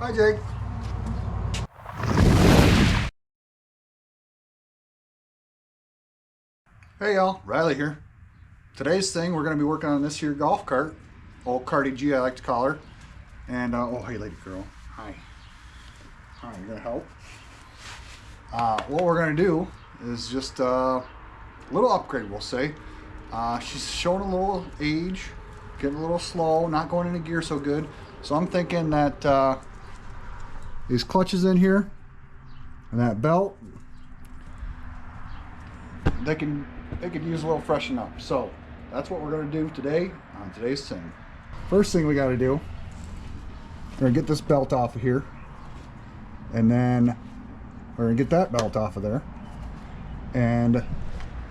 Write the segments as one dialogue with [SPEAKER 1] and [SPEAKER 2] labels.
[SPEAKER 1] Hi, Jake. Hey y'all, Riley here. Today's thing, we're going to be working on this here golf cart, old Carty G I like to call her. And, oh hey lady girl, hi. Hi, you going to help? What we're going to do is just a little upgrade, we'll say. She's showing a little age, getting a little slow, not going into gear so good. So I'm thinking that these clutches in here and that belt, they could use a little freshen up. So that's what we're going to do today on today's thing. First thing we got to do, we're going to get this belt off of here, and then we're going to get that belt off of there. And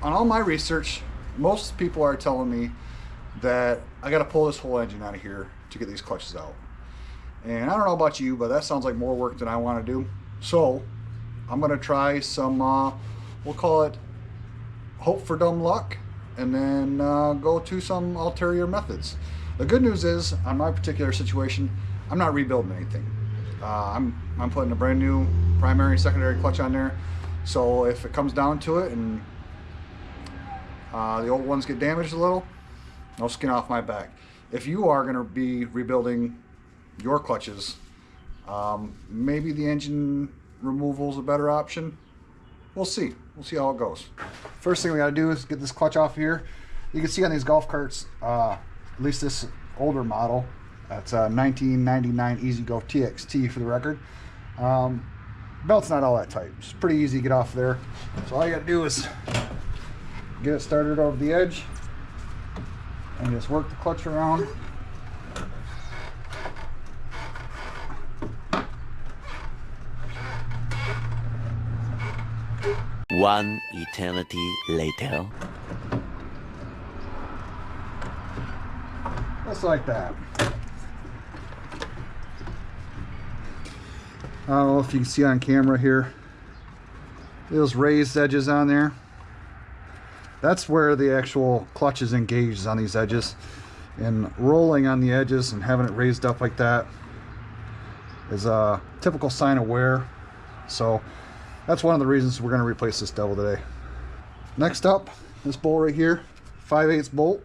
[SPEAKER 1] on all my research, most people are telling me that I got to pull this whole engine out of here to get these clutches out. And I don't know about you, but that sounds like more work than I want to do. So I'm going to try some, we'll call it hope for dumb luck, and then go to some ulterior methods. The good news is, on my particular situation, I'm not rebuilding anything. I'm putting a brand new primary and secondary clutch on there. So if it comes down to it and the old ones get damaged a little, no skin off my back. If you are going to be rebuilding your clutches, maybe the engine removal is a better option. We'll see. We'll see how it goes. First thing we got to do is get this clutch off here. You can see on these golf carts, at least this older model, that's a 1999 E-Z-GO TXT for the record. Belt's not all that tight. It's pretty easy to get off there. So all you got to do is get it started over the edge and just work the clutch around.
[SPEAKER 2] One eternity later.
[SPEAKER 1] Just like that. I don't know if you can see on camera here, those raised edges on there. That's where the actual clutch is engaged, on these edges. And rolling on the edges and having it raised up like that is a typical sign of wear. So that's one of the reasons we're going to replace this devil today. Next up, this bolt right here, 5/8 bolt.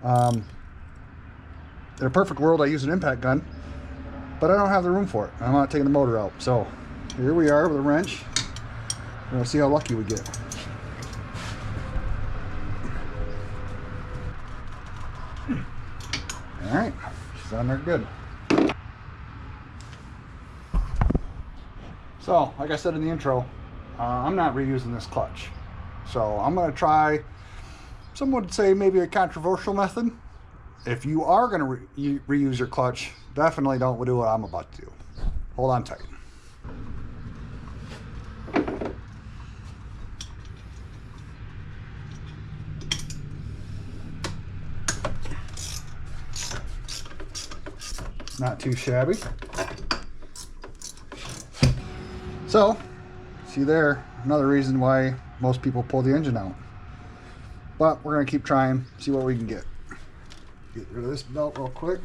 [SPEAKER 1] In a perfect world, I use an impact gun, but I don't have the room for it. I'm not taking the motor out. So here we are with a wrench. We're going to see how lucky we get. All right, she's on there good. So, like I said in the intro, I'm not reusing this clutch. So I'm going to try, some would say maybe a controversial method. If you are going to reuse your clutch, definitely don't do what I'm about to do. Hold on tight. Not too shabby. So, see there, another reason why most people pull the engine out. But we're going to keep trying, see what we can get. Get rid of this belt real quick.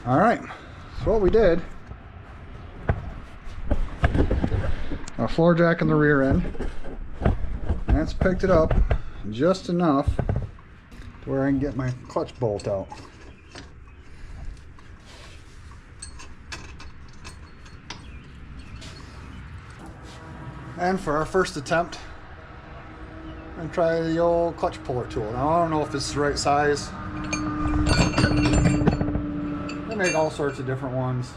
[SPEAKER 1] All right, so what we did, a floor jack in the rear end, and it's picked it up just enough to where I can get my clutch bolt out. And for our first attempt, I'm going to try the old clutch puller tool. Now I don't know if it's the right size. They make all sorts of different ones.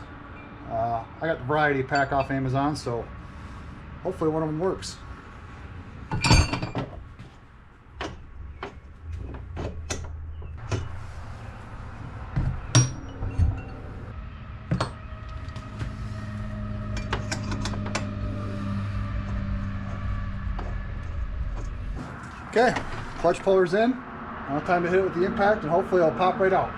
[SPEAKER 1] I got the variety pack off Amazon, so hopefully one of them works. Okay, clutch puller's in. Now time to hit it with the impact and hopefully it'll pop right out.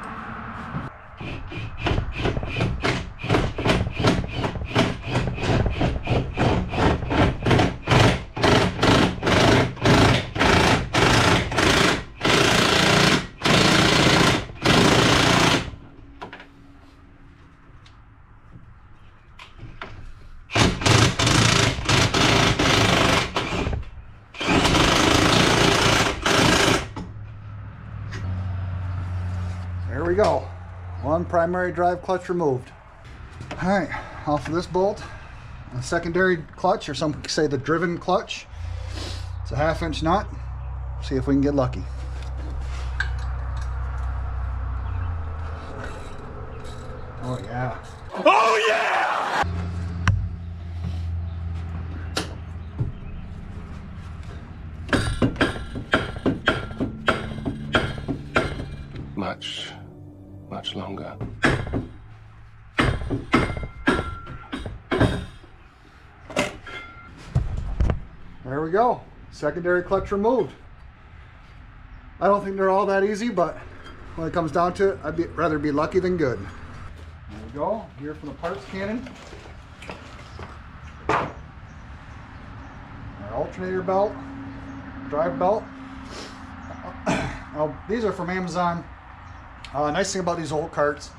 [SPEAKER 1] There we go. One primary drive clutch removed. All right, off of this bolt, a secondary clutch, or some say the driven clutch. It's a 1/2 inch nut. See if we can get lucky. Oh yeah.
[SPEAKER 2] Oh yeah!
[SPEAKER 3] Much longer.
[SPEAKER 1] There we go. Secondary clutch removed. I don't think they're all that easy, but when it comes down to it, I'd rather be lucky than good. There we go. Gear from the parts cannon. Our alternator belt, drive belt. Now, these are from Amazon. Nice thing about these old carts,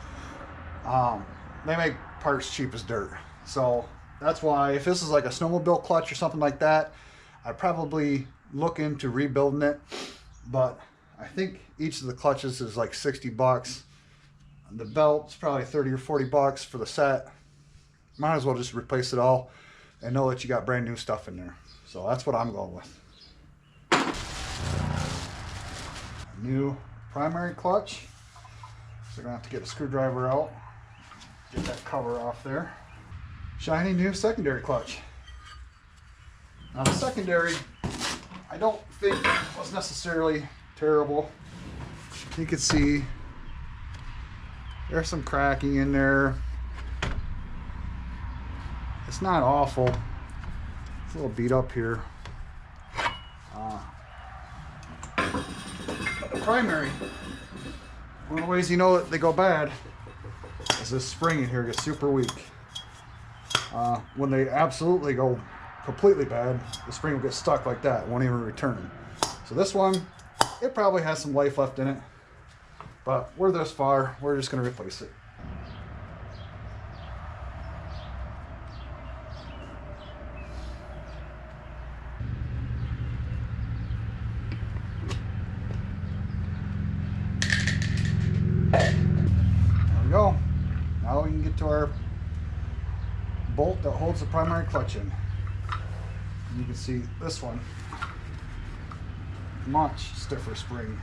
[SPEAKER 1] they make parts cheap as dirt. So that's why if this is like a snowmobile clutch or something like that, I'd probably look into rebuilding it. But I think each of the clutches is like 60 bucks. The belt's probably 30 or 40 bucks for the set. Might as well just replace it all and know that you got brand new stuff in there. So that's what I'm going with. New primary clutch. So we're gonna have to get a screwdriver out, get that cover off there. Shiny new secondary clutch. Now the secondary, I don't think was necessarily terrible. You can see there's some cracking in there. It's not awful. It's a little beat up here. But the primary, one of the ways you know that they go bad is this spring in here gets super weak. When they absolutely go completely bad, the spring will get stuck like that, won't even return. So this one, it probably has some life left in it, but we're this far, we're just going to replace it. There we go. Now we can get to our bolt that holds the primary clutch in. And you can see this one, much stiffer spring.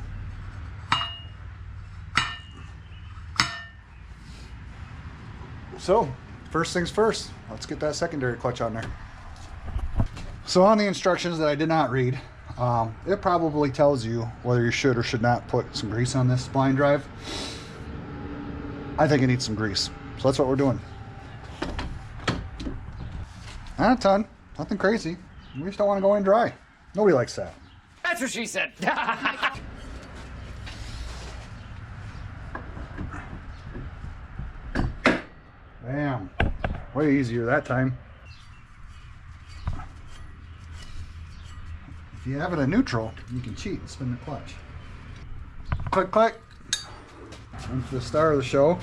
[SPEAKER 1] So, first things first, let's get that secondary clutch on there. So on the instructions that I did not read, it probably tells you whether you should or should not put some grease on this spline drive. I think it needs some grease, so that's what we're doing. Not a ton, nothing crazy. We just don't want to go in dry. Nobody likes that.
[SPEAKER 4] That's what she said.
[SPEAKER 1] Bam. Way easier that time. If you have it in neutral, you can cheat and spin the clutch. Click, click. And for the star of the show.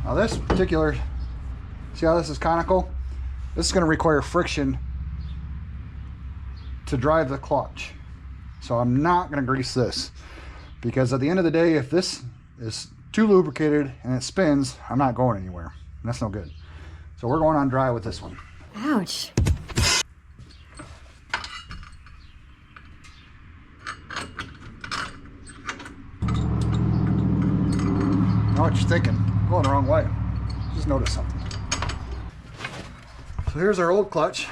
[SPEAKER 1] Now this particular, see how this is conical? This is going to require friction to drive the clutch. So I'm not going to grease this, because at the end of the day, if this is too lubricated and it spins, I'm not going anywhere. That's no good. So we're going on dry with this one.
[SPEAKER 5] Ouch.
[SPEAKER 1] Know what you're thinking? Going the wrong way. Just noticed something. So here's our old clutch.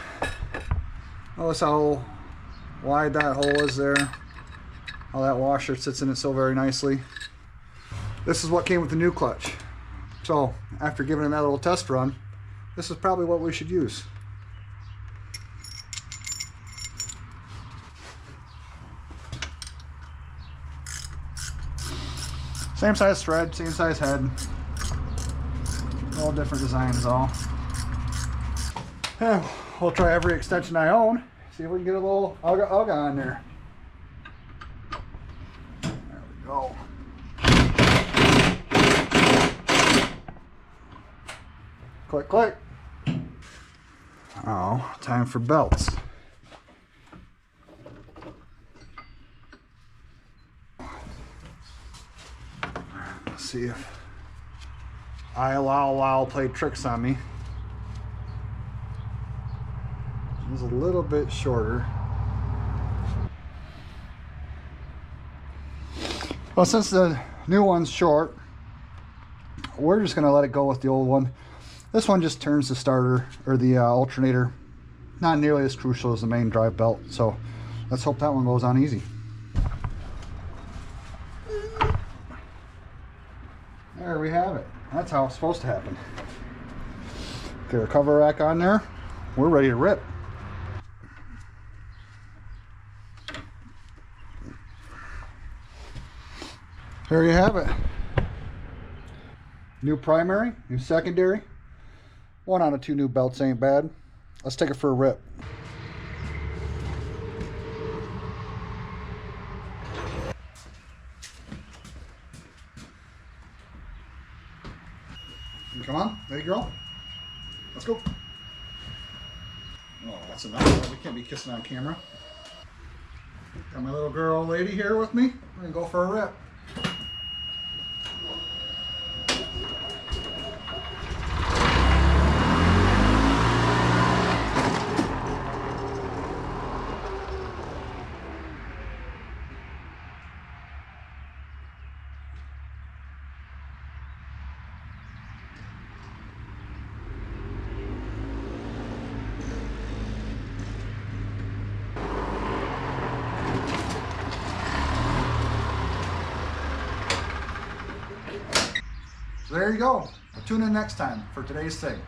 [SPEAKER 1] Notice how wide that hole is there. How that washer sits in it so very nicely. This is what came with the new clutch. So after giving it that little test run, this is probably what we should use. Same size thread, same size head. All different designs all. Yeah, we'll try every extension I own. See if we can get a little ugga on there. There we go. Click, click. Oh, time for belts. Let's see if I'll play tricks on me. It's a little bit shorter. Well, since the new one's short, we're just gonna let it go with the old one. This one just turns the starter or the alternator. Not nearly as crucial as the main drive belt, so let's hope that one goes on easy. There we have it. That's how it's supposed to happen. Get our cover rack on there. We're ready to rip. There you have it. New primary, new secondary. 1 out of 2 new belts ain't bad. Let's take it for a rip. Come on, baby girl. Let's go. Oh, that's enough. We can't be kissing on camera. Got my little girl lady here with me. We're gonna go for a rip. So there you go. Tune in next time for today's thing.